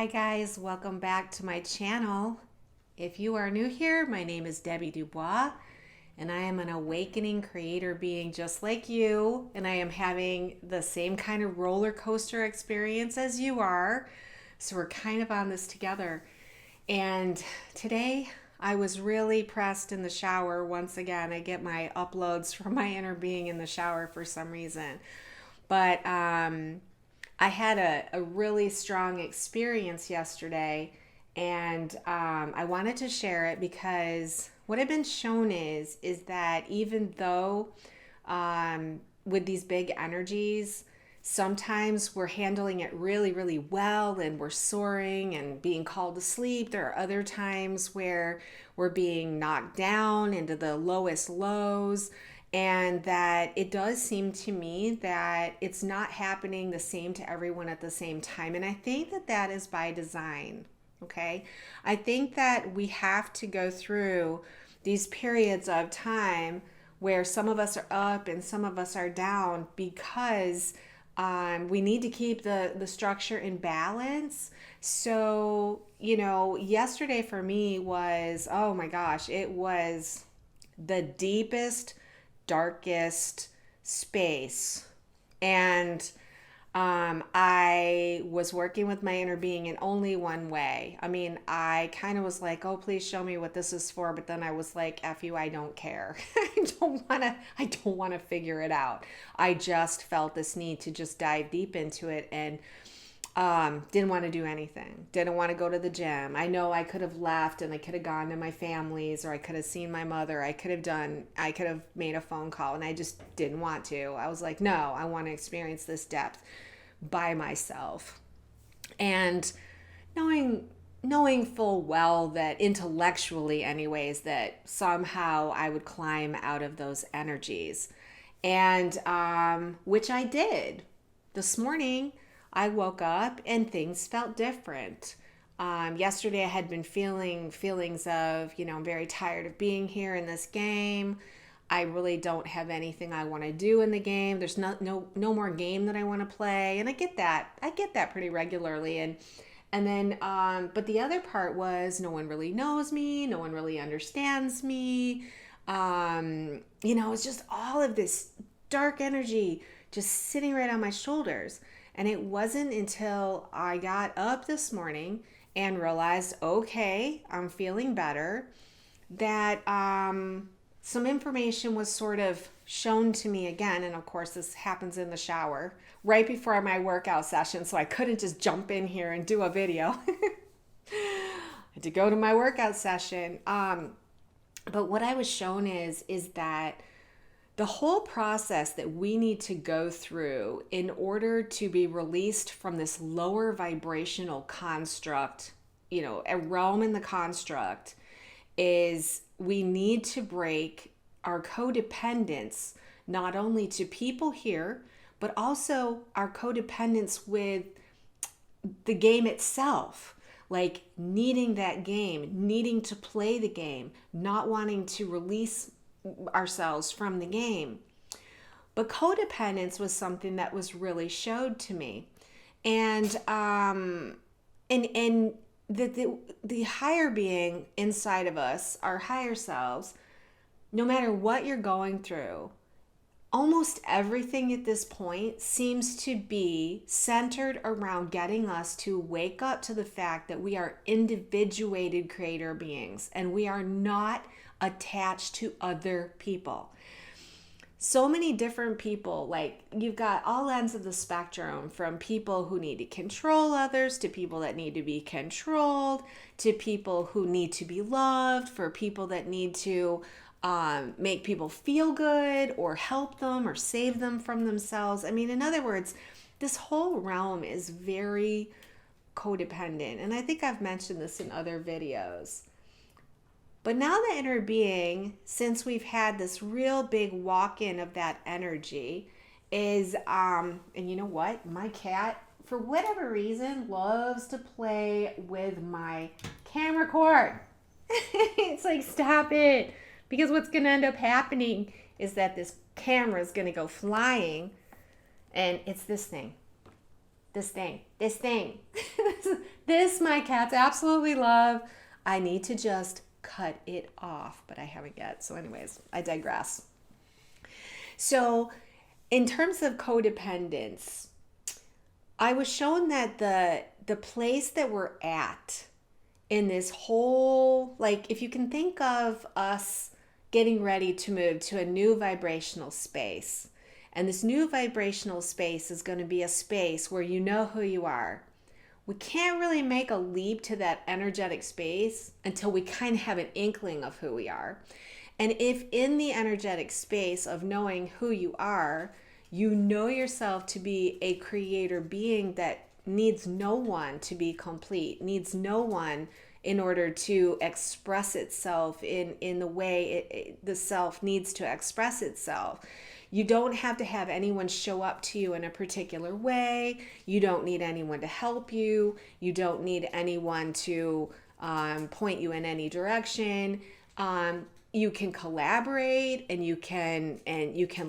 Hi guys, welcome back to my channel. If you are new here, my name is Debbie Dubois and I am an awakening creator being just like you, and I am having the same kind of roller coaster experience as you are. So we're kind of on this together. And today I was really pressed in the shower once again. I get my uploads from my inner being in the shower for some reason. But I had a really strong experience yesterday, and I wanted to share it because what I've been shown is that even though with these big energies, sometimes we're handling it really, really well and we're soaring and being called to sleep. There are other times where we're being knocked down into the lowest lows, and that it does seem to me that it's not happening the same to everyone at the same time. And I think that that is by design. Okay. I think that we have to go through these periods of time where some of us are up and some of us are down because we need to keep the structure in balance. So, yesterday for me was, oh my gosh, it was the deepest, darkest space. And I was working with my inner being in only one way. I mean, I kind of was like, oh, please show me what this is for. But then I was like, F you, I don't care. I don't want to figure it out. I just felt this need to just dive deep into it, and didn't want to do anything. Didn't want to go to the gym. I know I could have left and I could have gone to my family's, or I could have seen my mother. I could have made a phone call, and I just didn't want to. I was like, no, I want to experience this depth by myself. And knowing full well that intellectually anyways, that somehow I would climb out of those energies. And which I did. This morning I woke up and things felt different. Yesterday I had been feeling feelings of, I'm very tired of being here in this game. I really don't have anything I want to do in the game. There's no more game that I want to play. And I get that. I get that pretty regularly. And then, but the other part was no one really knows me. No one really understands me. It's just all of this dark energy just sitting right on my shoulders. And it wasn't until I got up this morning and realized, okay, I'm feeling better, that some information was sort of shown to me again. And of course, this happens in the shower right before my workout session. So I couldn't just jump in here and do a video. I had to go to my workout session. But what I was shown is that the whole process that we need to go through in order to be released from this lower vibrational construct, a realm in the construct, is we need to break our codependence, not only to people here, but also our codependence with the game itself. Like needing that game, needing to play the game, not wanting to release ourselves from the game. But codependence was something that was really showed to me. And the higher being inside of us, our higher selves, no matter what you're going through, almost everything at this point seems to be centered around getting us to wake up to the fact that we are individuated creator beings and we are not attached to other people. So many different people, like you've got all ends of the spectrum, from people who need to control others to people that need to be controlled, to people who need to be loved, for people that need to make people feel good or help them or save them from themselves. I mean, in other words, this whole realm is very codependent. And I think I've mentioned this in other videos. But now the inner being, since we've had this real big walk-in of that energy, is, and you know what? My cat, for whatever reason, loves to play with my camera cord. It's like, stop it. Because what's going to end up happening is that this camera is going to go flying, and it's this thing. This thing. This my cats absolutely love. I need to just cut it off, but I haven't yet. So, anyways, I digress. So, in terms of codependence, I was shown that the place that we're at in this whole, like, if you can think of us getting ready to move to a new vibrational space, and this new vibrational space is going to be a space where you know who you are. We can't really make a leap to that energetic space until we kind of have an inkling of who we are. And if in the energetic space of knowing who you know yourself to be a creator being that needs no one to be complete, needs no one in order to express itself in the way the self needs to express itself. You don't have to have anyone show up to you in a particular way. You don't need anyone to help you. You don't need anyone to point you in any direction. You can collaborate and you can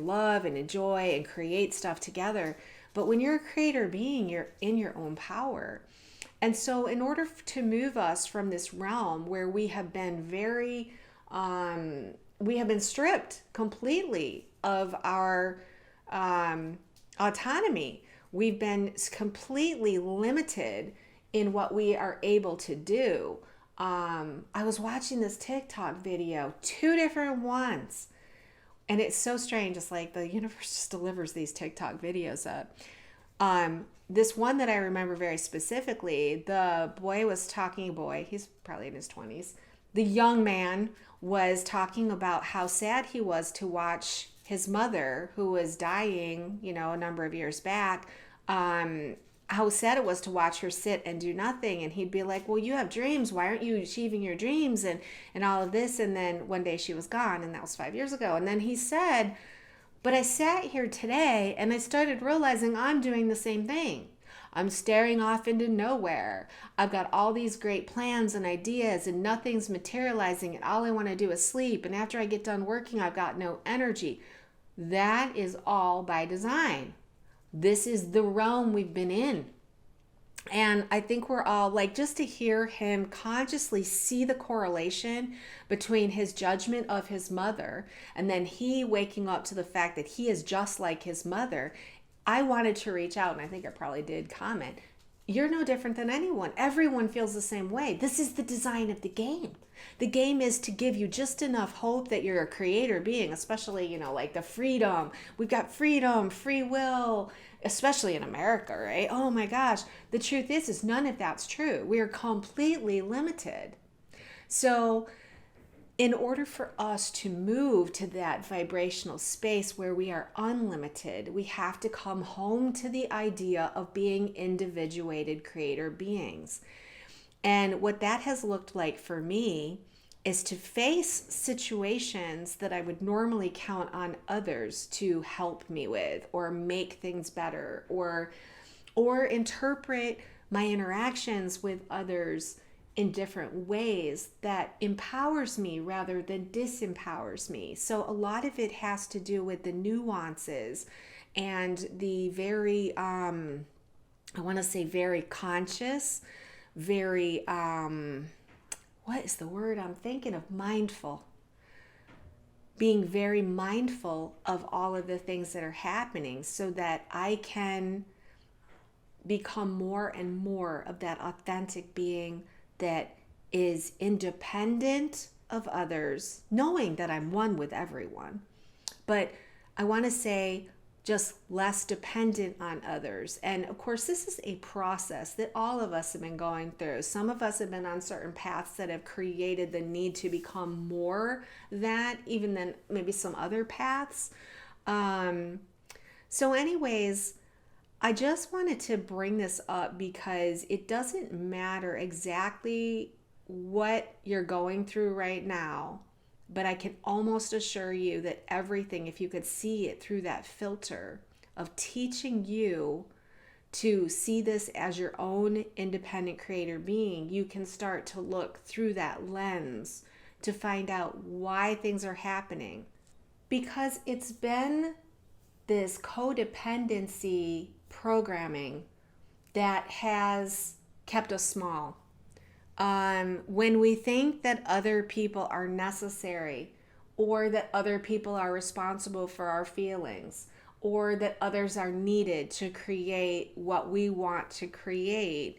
love and enjoy and create stuff together. But when you're a creator being, you're in your own power. And so in order to move us from this realm where we have been stripped completely of our autonomy. We've been completely limited in what we are able to do. I was watching this TikTok video, 2 different ones, and it's so strange. It's like the universe just delivers these TikTok videos up. This one that I remember very specifically, the boy was talking, he's probably in his 20s. The young man was talking about how sad he was to watch his mother, who was dying, a number of years back, how sad it was to watch her sit and do nothing. And he'd be like, well, you have dreams. Why aren't you achieving your dreams? And all of this. And then one day she was gone, and that was 5 years ago. And then he said, but I sat here today and I started realizing I'm doing the same thing. I'm staring off into nowhere. I've got all these great plans and ideas and nothing's materializing, and all I want to do is sleep. And after I get done working, I've got no energy. That is all by design. This is the realm we've been in. And I think we're all like, just to hear him consciously see the correlation between his judgment of his mother and then he waking up to the fact that he is just like his mother. I wanted to reach out, and I think I probably did comment. You're no different than anyone. Everyone feels the same way. This is the design of the game. The game is to give you just enough hope that you're a creator being, especially, like the freedom. We've got freedom, free will, especially in America, right? Oh my gosh. The truth is none of that's true. We are completely limited. So in order for us to move to that vibrational space where we are unlimited, we have to come home to the idea of being individuated creator beings. And what that has looked like for me is to face situations that I would normally count on others to help me with or make things better, or interpret my interactions with others in different ways that empowers me rather than disempowers me. So a lot of it has to do with the nuances and the very, I want to say very conscious, very, what is the word I'm thinking of? Mindful. Being very mindful of all of the things that are happening so that I can become more and more of that authentic being that is independent of others, knowing that I'm one with everyone. But I want to say just less dependent on others. And of course, this is a process that all of us have been going through. Some of us have been on certain paths that have created the need to become more that, even than maybe some other paths. So anyways, I just wanted to bring this up because it doesn't matter exactly what you're going through right now, but I can almost assure you that everything, if you could see it through that filter of teaching you to see this as your own independent creator being, you can start to look through that lens to find out why things are happening. Because it's been this codependency programming that has kept us small. When we think that other people are necessary, or that other people are responsible for our feelings, or that others are needed to create what we want to create,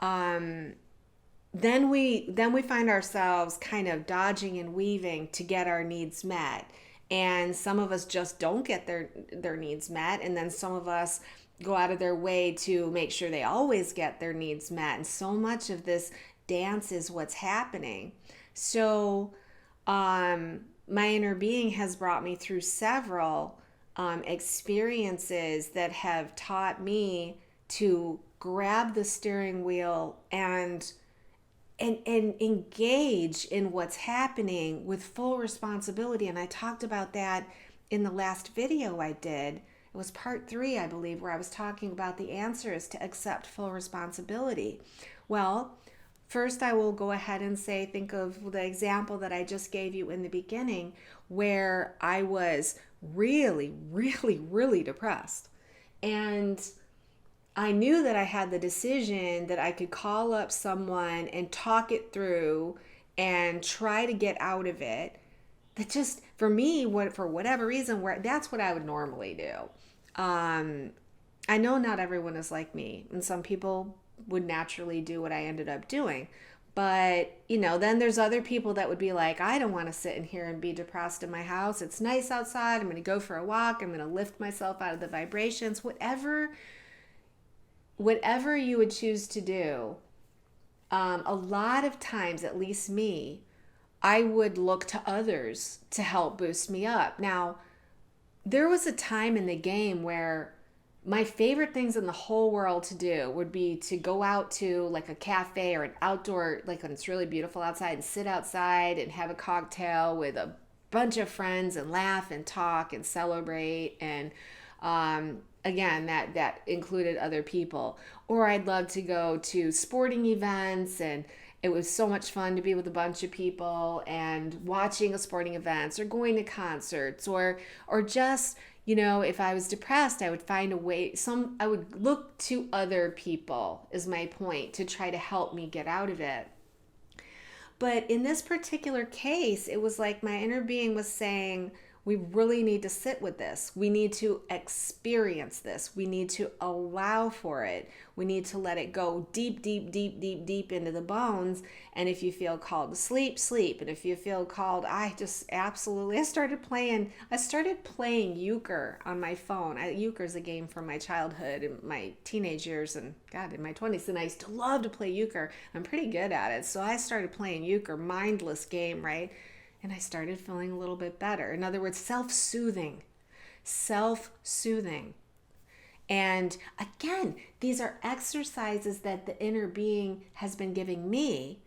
um, then we find ourselves kind of dodging and weaving to get our needs met. And some of us just don't get their needs met, and then some of us go out of their way to make sure they always get their needs met. And so much of this dance is what's happening. So my inner being has brought me through several experiences that have taught me to grab the steering wheel and engage in what's happening with full responsibility. And I talked about that in the last video I did. It was part 3, I believe, where I was talking about the answer is to accept full responsibility. Well, first I will go ahead and say, think of the example that I just gave you in the beginning, where I was really, really, really depressed. And I knew that I had the decision that I could call up someone and talk it through and try to get out of it. That just, for me, for whatever reason, that's what I would normally do. I know not everyone is like me, and some people would naturally do what I ended up doing. But, then there's other people that would be like, I don't want to sit in here and be depressed in my house. It's nice outside. I'm going to go for a walk. I'm going to lift myself out of the vibrations, whatever you would choose to do. A lot of times, at least me, I would look to others to help boost me up. Now, there was a time in the game where my favorite things in the whole world to do would be to go out to like a cafe or an outdoor, like when it's really beautiful outside, and sit outside and have a cocktail with a bunch of friends and laugh and talk and celebrate. And again, that included other people. Or I'd love to go to sporting events, and it was so much fun to be with a bunch of people and watching a sporting events or going to concerts, or just, if I was depressed, I would find a way, I would look to other people, is my point, to try to help me get out of it. But in this particular case, it was like my inner being was saying, we really need to sit with this. We need to experience this. We need to allow for it. We need to let it go deep, deep, deep, deep, deep into the bones. And if you feel called to sleep, sleep. And if you feel called, I started playing euchre on my phone. Euchre is a game from my childhood and my teenage years, and God, in my 20s. And I used to love to play euchre. I'm pretty good at it. So I started playing euchre, mindless game, right? And I started feeling a little bit better. In other words, self-soothing. And again, these are exercises that the inner being has been giving me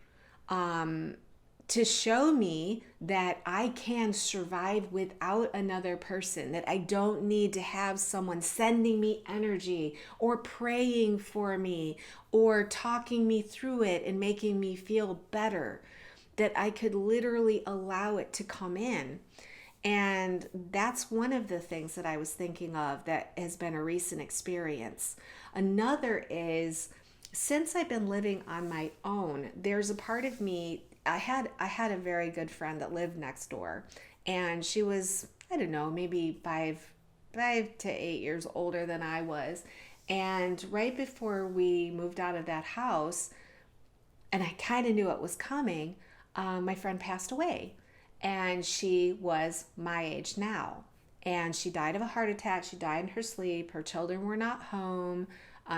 to show me that I can survive without another person, that I don't need to have someone sending me energy or praying for me or talking me through it and making me feel better, that I could literally allow it to come in. And that's one of the things that I was thinking of that has been a recent experience. Another is, since I've been living on my own, there's a part of me, I had a very good friend that lived next door, and she was, I don't know, maybe 5 to 8 years older than I was. And right before we moved out of that house, and I kind of knew it was coming, my friend passed away, and she was my age now, and she died of a heart attack. She died in her sleep. Her children were not home.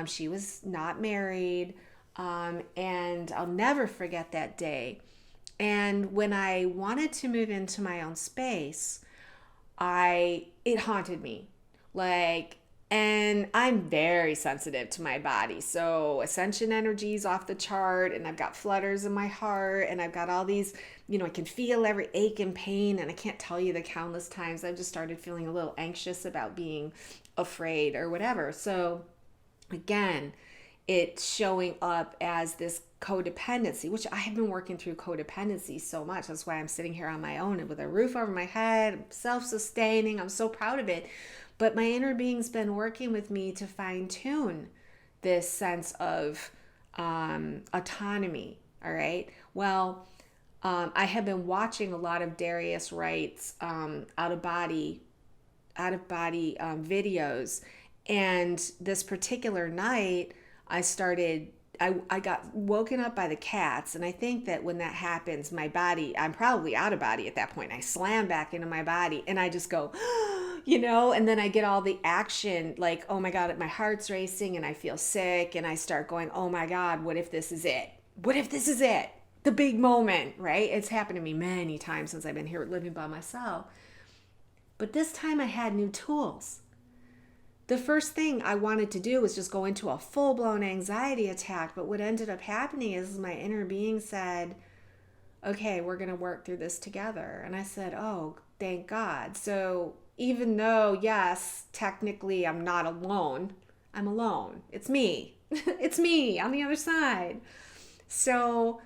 She was not married, and I'll never forget that day. And when I wanted to move into my own space, it haunted me, and I'm very sensitive to my body. So ascension energy is off the chart, and I've got flutters in my heart, and I've got all these, I can feel every ache and pain, and I can't tell you the countless times I've just started feeling a little anxious about being afraid or whatever. So again, it's showing up as this codependency, which I have been working through codependency so much. That's why I'm sitting here on my own and with a roof over my head. I'm self-sustaining. I'm so proud of it. But my inner being's been working with me to fine tune this sense of autonomy. All right. Well, I have been watching a lot of Darius Wright's out of body videos, and this particular night, I started. I got woken up by the cats, and I think that when that happens, my body, I'm probably out of body at that point. I slam back into my body, and I just go, and then I get all the action, like, oh my God, my heart's racing, and I feel sick, and I start going, oh my God, what if this is it? What if this is it? The big moment, right? It's happened to me many times since I've been here living by myself. But this time I had new tools. The first thing I wanted to do was just go into a full-blown anxiety attack. But what ended up happening is my inner being said, okay, we're going to work through this together. And I said, oh, thank God. So even though, yes, technically I'm not alone, I'm alone. It's me. It's me on the other side. So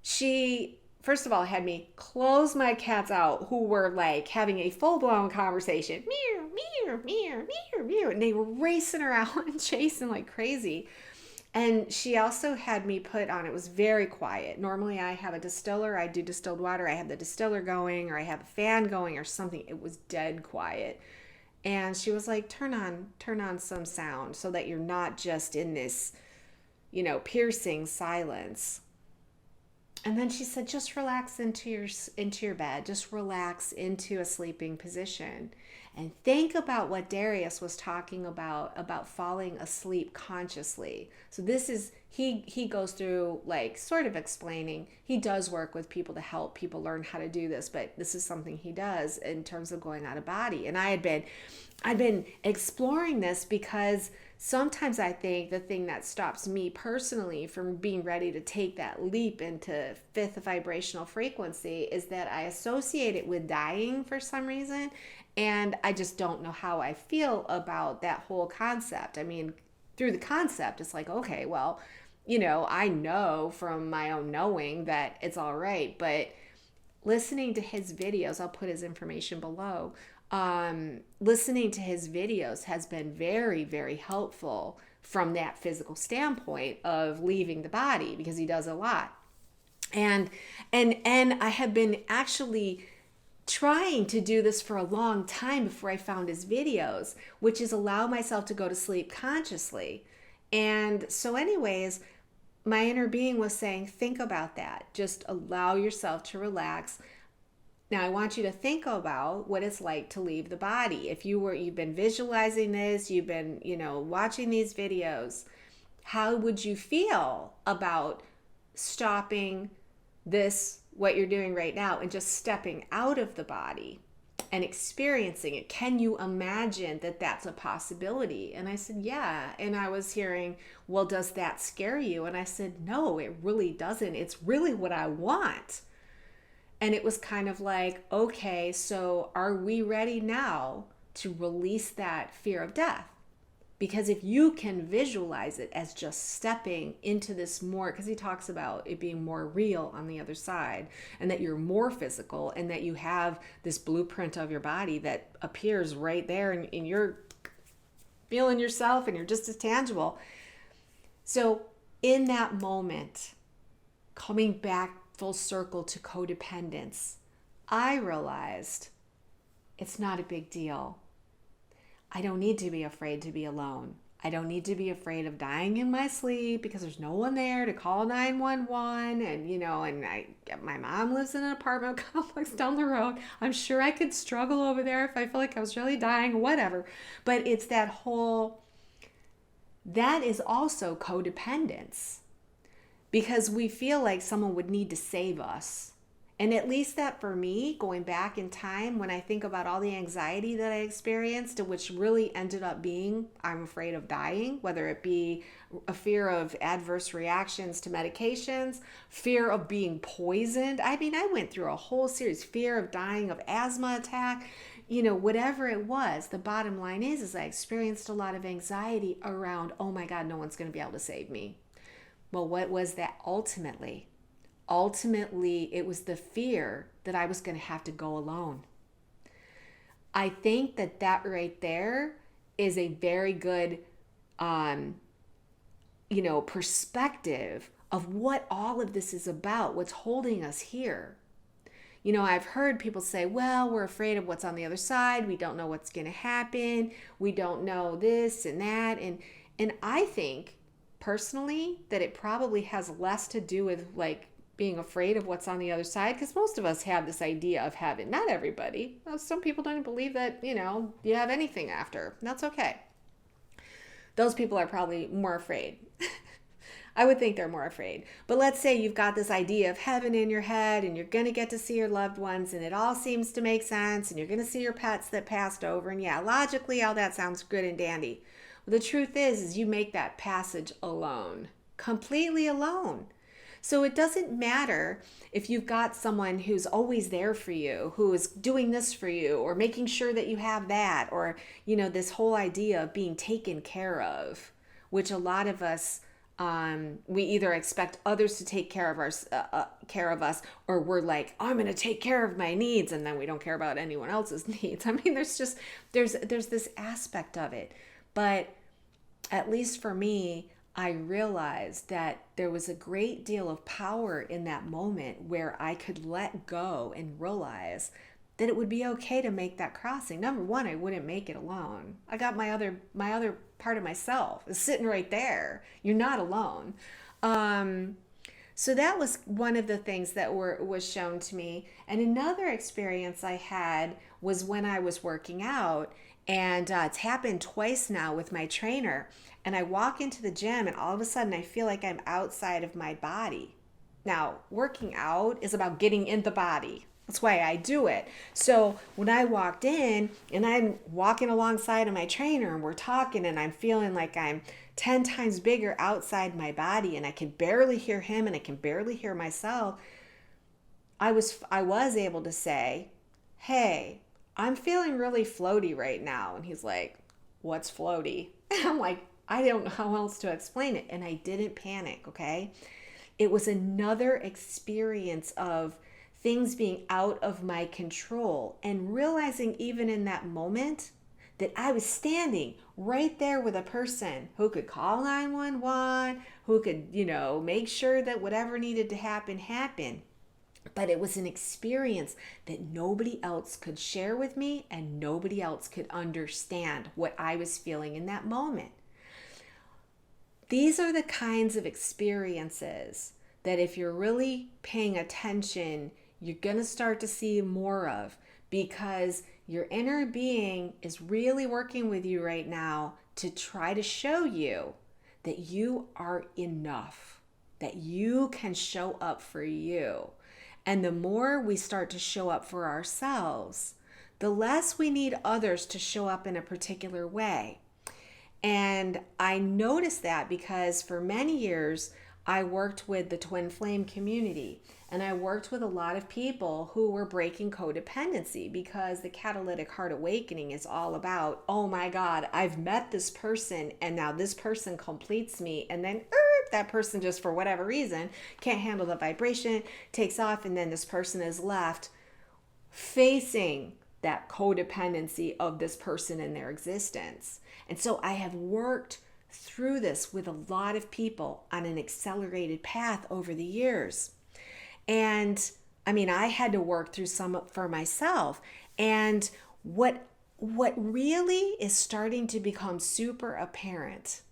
she, first of all, had me close my cats out, who were like having a full-blown conversation. Meow, meow, meow, meow, meow. And they were racing around and chasing like crazy. And she also had me put on, it was very quiet. Normally I have a distiller, I do distilled water, I have the distiller going, or I have a fan going or something. It was dead quiet. And she was like, turn on some sound so that you're not just in this, piercing silence. And then she said, just relax into your bed. Just relax into a sleeping position. And think about what Darius was talking about falling asleep consciously. So this is, he goes through like sort of explaining, he does work with people to help people learn how to do this, but this is something he does in terms of going out of body. And I've been exploring this because sometimes I think the thing that stops me personally from being ready to take that leap into fifth vibrational frequency is that I associate it with dying for some reason. And I just don't know how I feel about that whole concept. I mean, through the concept, it's like, okay, well, I know from my own knowing that it's all right. But listening to his videos, I'll put his information below. Listening to his videos has been very, very helpful from that physical standpoint of leaving the body, because he does a lot. And I have been actually trying to do this for a long time before I found his videos, which is allow myself to go to sleep consciously. And so anyways, my inner being was saying, think about that. Just allow yourself to relax. Now I want you to think about what it's like to leave the body. If you've been visualizing this, you've been, watching these videos, how would you feel about stopping this, what you're doing right now, and just stepping out of the body and experiencing it? Can you imagine that that's a possibility? And I said, yeah. And I was hearing, well, does that scare you? And I said, no, it really doesn't. It's really what I want. And it was kind of like, okay, so are we ready now to release that fear of death? Because if you can visualize it as just stepping into this more, because he talks about it being more real on the other side, and that you're more physical, and that you have this blueprint of your body that appears right there, and you're feeling yourself, and you're just as tangible. So in that moment, coming back full circle to codependence, I realized it's not a big deal. I don't need to be afraid to be alone. I don't need to be afraid of dying in my sleep because there's no one there to call 911. And my mom lives in an apartment complex down the road. I'm sure I could struggle over there if I feel like I was really dying, whatever. But it's that is also codependence, because we feel like someone would need to save us. And at least that for me, going back in time, when I think about all the anxiety that I experienced, which really ended up being, I'm afraid of dying, whether it be a fear of adverse reactions to medications, fear of being poisoned. I mean, I went through a whole series, fear of dying of asthma attack, whatever it was. The bottom line is I experienced a lot of anxiety around, oh my God, no one's going to be able to save me. Well, what was that ultimately? Ultimately, it was the fear that I was going to have to go alone. I think that right there is a very good, perspective of what all of this is about, what's holding us here. I've heard people say, well, we're afraid of what's on the other side. We don't know what's going to happen. We don't know this and that. And I think personally that it probably has less to do with like being afraid of what's on the other side, because most of us have this idea of heaven. Not everybody. Some people don't believe that, you have anything after. That's okay. Those people are probably more afraid. I would think they're more afraid. But let's say you've got this idea of heaven in your head and you're going to get to see your loved ones and it all seems to make sense and you're going to see your pets that passed over. And yeah, logically, all that sounds good and dandy. But the truth is you make that passage alone, completely alone. So it doesn't matter if you've got someone who's always there for you, who is doing this for you or making sure that you have that, or, this whole idea of being taken care of, which a lot of us, we either expect others to take care of us, or we're like, I'm going to take care of my needs, and then we don't care about anyone else's needs. I mean, there's this aspect of it, but at least for me, I realized that there was a great deal of power in that moment where I could let go and realize that it would be okay to make that crossing. Number one, I wouldn't make it alone. I got my other part of myself is sitting right there. You're not alone. So that was one of the things that was shown to me. And another experience I had was when I was working out, and it's happened twice now with my trainer. And I walk into the gym and all of a sudden I feel like I'm outside of my body. Now, working out is about getting in the body. That's why I do it. So when I walked in and I'm walking alongside of my trainer and we're talking and I'm feeling like I'm 10 times bigger outside my body and I can barely hear him and I can barely hear myself, I was able to say, hey, I'm feeling really floaty right now. And he's like, what's floaty? And I'm like, I don't know how else to explain it. And I didn't panic, okay? It was another experience of things being out of my control and realizing even in that moment that I was standing right there with a person who could call 911, who could, make sure that whatever needed to happen, happened. But it was an experience that nobody else could share with me and nobody else could understand what I was feeling in that moment. These are the kinds of experiences that if you're really paying attention, you're going to start to see more of, because your inner being is really working with you right now to try to show you that you are enough, that you can show up for you. And the more we start to show up for ourselves, the less we need others to show up in a particular way. And I noticed that because for many years, I worked with the twin flame community, and I worked with a lot of people who were breaking codependency, because the catalytic heart awakening is all about, oh my God, I've met this person and now this person completes me. And then that person just for whatever reason can't handle the vibration, takes off, and then this person is left facing that codependency of this person in their existence. And so I have worked through this with a lot of people on an accelerated path over the years. And I mean, I had to work through some for myself. And what really is starting to become super apparent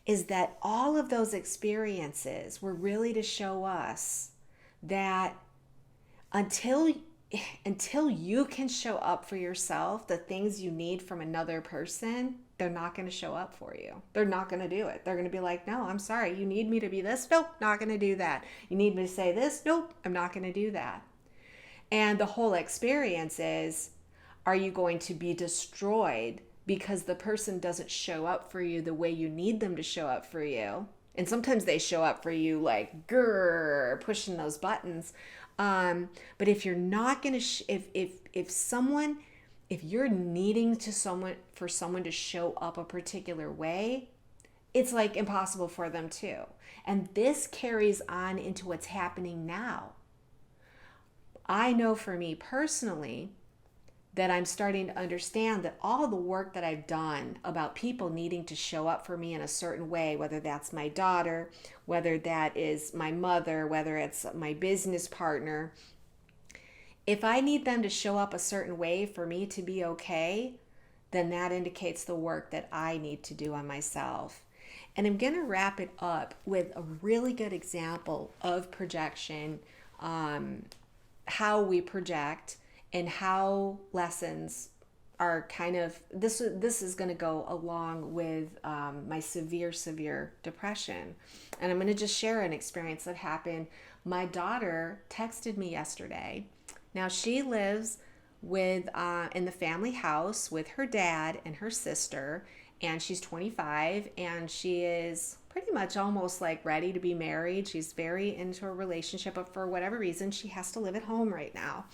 is that all of those experiences were really to show us that until you can show up for yourself, the things you need from another person, they're not going to show up for you. They're not going to do it. They're going to be like, no, I'm sorry. You need me to be this? Nope, not going to do that. You need me to say this? Nope, I'm not going to do that. And the whole experience is, are you going to be destroyed because the person doesn't show up for you the way you need them to show up for you? And sometimes they show up for you like, grrr, pushing those buttons. But if you're not going to, if you're needing for someone to show up a particular way, it's like impossible for them too. And this carries on into what's happening now. I know for me personally that I'm starting to understand that all the work that I've done about people needing to show up for me in a certain way, whether that's my daughter, whether that is my mother, whether it's my business partner, if I need them to show up a certain way for me to be okay, then that indicates the work that I need to do on myself. And I'm going to wrap it up with a really good example of projection, how we project, and how lessons are kind of, this is going to go along with my severe depression. And I'm going to just share an experience that happened. My daughter texted me yesterday. Now she lives with in the family house with her dad and her sister, and she's 25, and she is pretty much almost like ready to be married. She's very into a relationship, but for whatever reason, she has to live at home right now.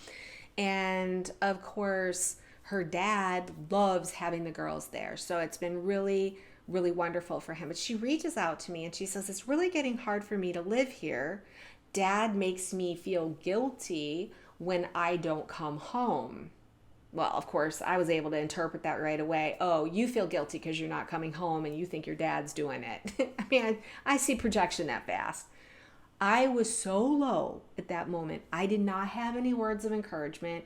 And of course, her dad loves having the girls there. So it's been really, really wonderful for him. But she reaches out to me and she says, it's really getting hard for me to live here. Dad makes me feel guilty when I don't come home. Well, of course, I was able to interpret that right away. Oh, you feel guilty because you're not coming home and you think your dad's doing it. I mean, I see projection that fast. I was so low at that moment. I did not have any words of encouragement,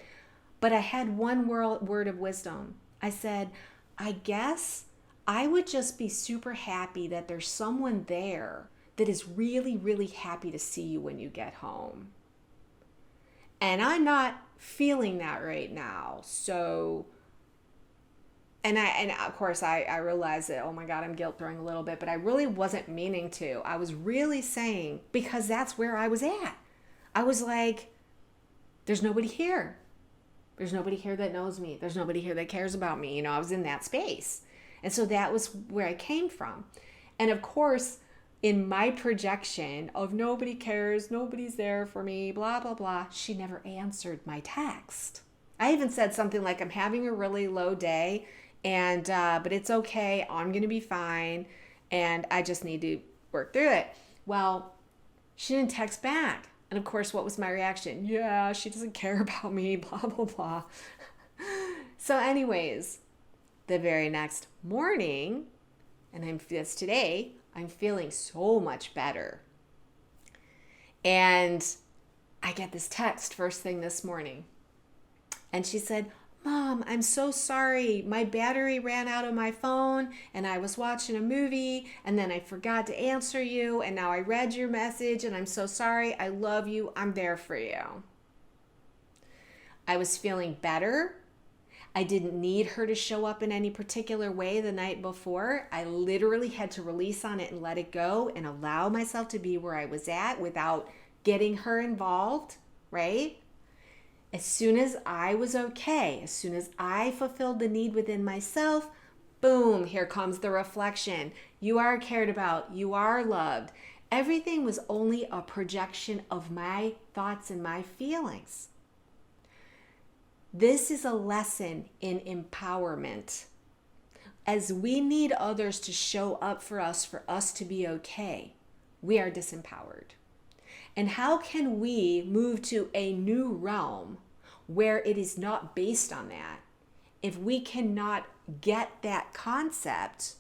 but I had one word of wisdom. I said, I guess I would just be super happy that there's someone there that is really, really happy to see you when you get home. And I'm not feeling that right now. So, and of course I realized that, oh my God, I'm guilt throwing a little bit, but I really wasn't meaning to. I was really saying, because that's where I was at. I was like, there's nobody here. There's nobody here that knows me. There's nobody here that cares about me. You know, I was in that space. And so that was where I came from. And of course, in my projection of nobody cares, nobody's there for me, blah, blah, blah, she never answered my text. I even said something like, I'm having a really low day, and but it's okay. I'm going to be fine, and I just need to work through it. Well, she didn't text back. And of course, what was my reaction? Yeah, she doesn't care about me, blah, blah, blah. So anyways, the very next morning, and it's today, I'm feeling so much better. And I get this text first thing this morning. And she said, Mom, I'm so sorry. My battery ran out of my phone and I was watching a movie and then I forgot to answer you. And now I read your message and I'm so sorry. I love you. I'm there for you. I was feeling better. I didn't need her to show up in any particular way the night before. I literally had to release on it and let it go and allow myself to be where I was at without getting her involved, right? As soon as I was okay, as soon as I fulfilled the need within myself, boom, here comes the reflection. You are cared about. You are loved. Everything was only a projection of my thoughts and my feelings. This is a lesson in empowerment. As we need others to show up for us to be okay, we are disempowered. And how can we move to a new realm where it is not based on that if we cannot get that concept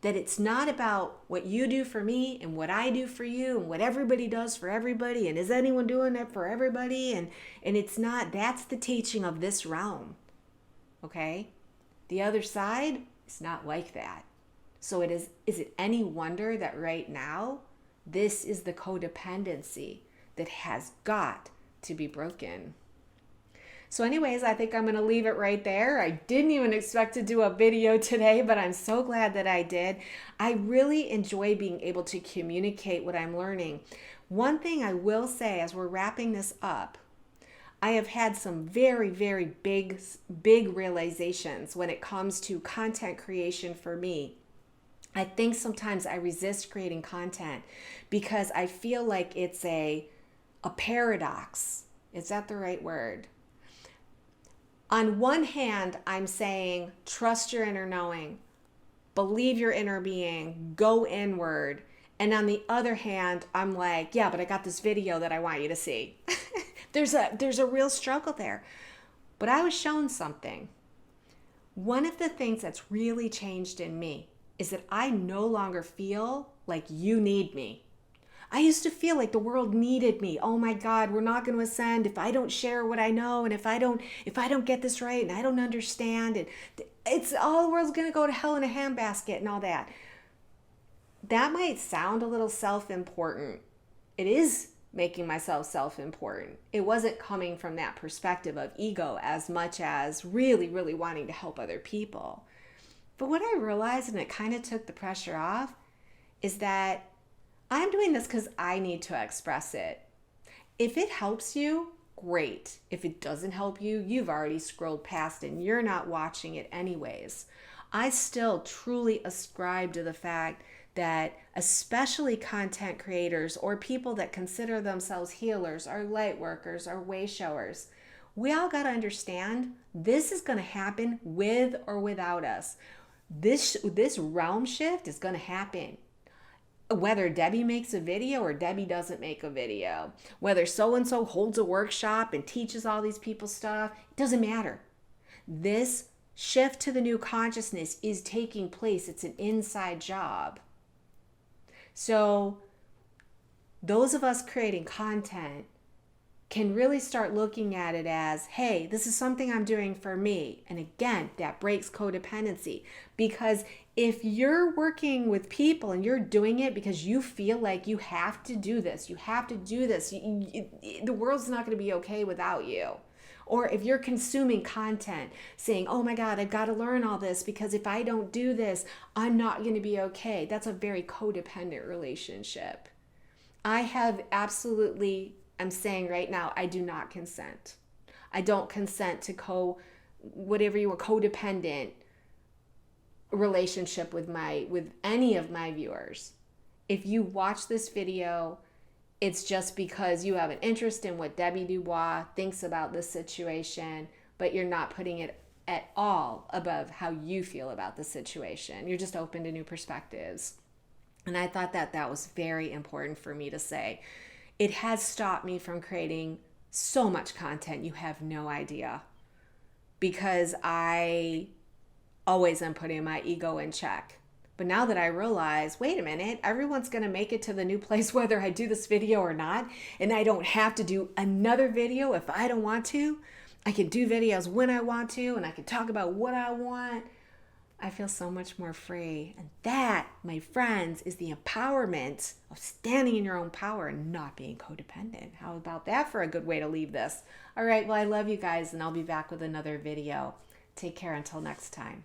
that it's not about what you do for me and what I do for you and what everybody does for everybody and is anyone doing it for everybody, and it's not. That's the teaching of this realm, okay? The other side is not like that. So is it any wonder that right now this is the codependency that has got to be broken? So anyways, I think I'm going to leave it right there. I didn't even expect to do a video today, but I'm so glad that I did. I really enjoy being able to communicate what I'm learning. One thing I will say as we're wrapping this up, I have had some very, very big realizations when it comes to content creation for me. I think sometimes I resist creating content because I feel like it's a paradox. Is that the right word? On one hand, I'm saying, trust your inner knowing, believe your inner being, go inward. And on the other hand, I'm like, yeah, but I got this video that I want you to see. There's a real struggle there. But I was shown something. One of the things that's really changed in me is that I no longer feel like you need me. I used to feel like the world needed me. Oh my God, we're not going to ascend if I don't share what I know, and if I don't get this right, and I don't understand, and it's all the world's going to go to hell in a handbasket and all that. That might sound a little self-important. It is making myself self-important. It wasn't coming from that perspective of ego as much as really, really wanting to help other people. But what I realized, and it kind of took the pressure off, is that I'm doing this because I need to express it. If it helps you, great. If it doesn't help you, you've already scrolled past and you're not watching it anyways. I still truly ascribe to the fact that especially content creators or people that consider themselves healers or light workers or way showers, we all got to understand this is going to happen with or without us. This realm shift is going to happen. Whether Debbie makes a video or Debbie doesn't make a video, whether so-and-so holds a workshop and teaches all these people stuff, it doesn't matter. This shift to the new consciousness is taking place. It's an inside job. So those of us creating content can really start looking at it as, hey, this is something I'm doing for me. And again, that breaks codependency, because if you're working with people and you're doing it because you feel like you have to do this, the world's not going to be okay without you. Or if you're consuming content saying, oh my God, I've got to learn all this because if I don't do this, I'm not going to be okay. That's a very codependent relationship. I'm saying right now, I do not consent. I don't consent to codependent relationship with any of my viewers. If you watch this video, it's just because you have an interest in what Debbie Dubois thinks about this situation, but you're not putting it at all above how you feel about the situation. You're just open to new perspectives. And I thought that was very important for me to say. It has stopped me from creating so much content, you have no idea. Because I always am putting my ego in check. But now that I realize, wait a minute, everyone's going to make it to the new place whether I do this video or not. And I don't have to do another video if I don't want to. I can do videos when I want to, and I can talk about what I want. I feel so much more free. And that, my friends, is the empowerment of standing in your own power and not being codependent. How about that for a good way to leave this? All right, well, I love you guys, and I'll be back with another video. Take care until next time.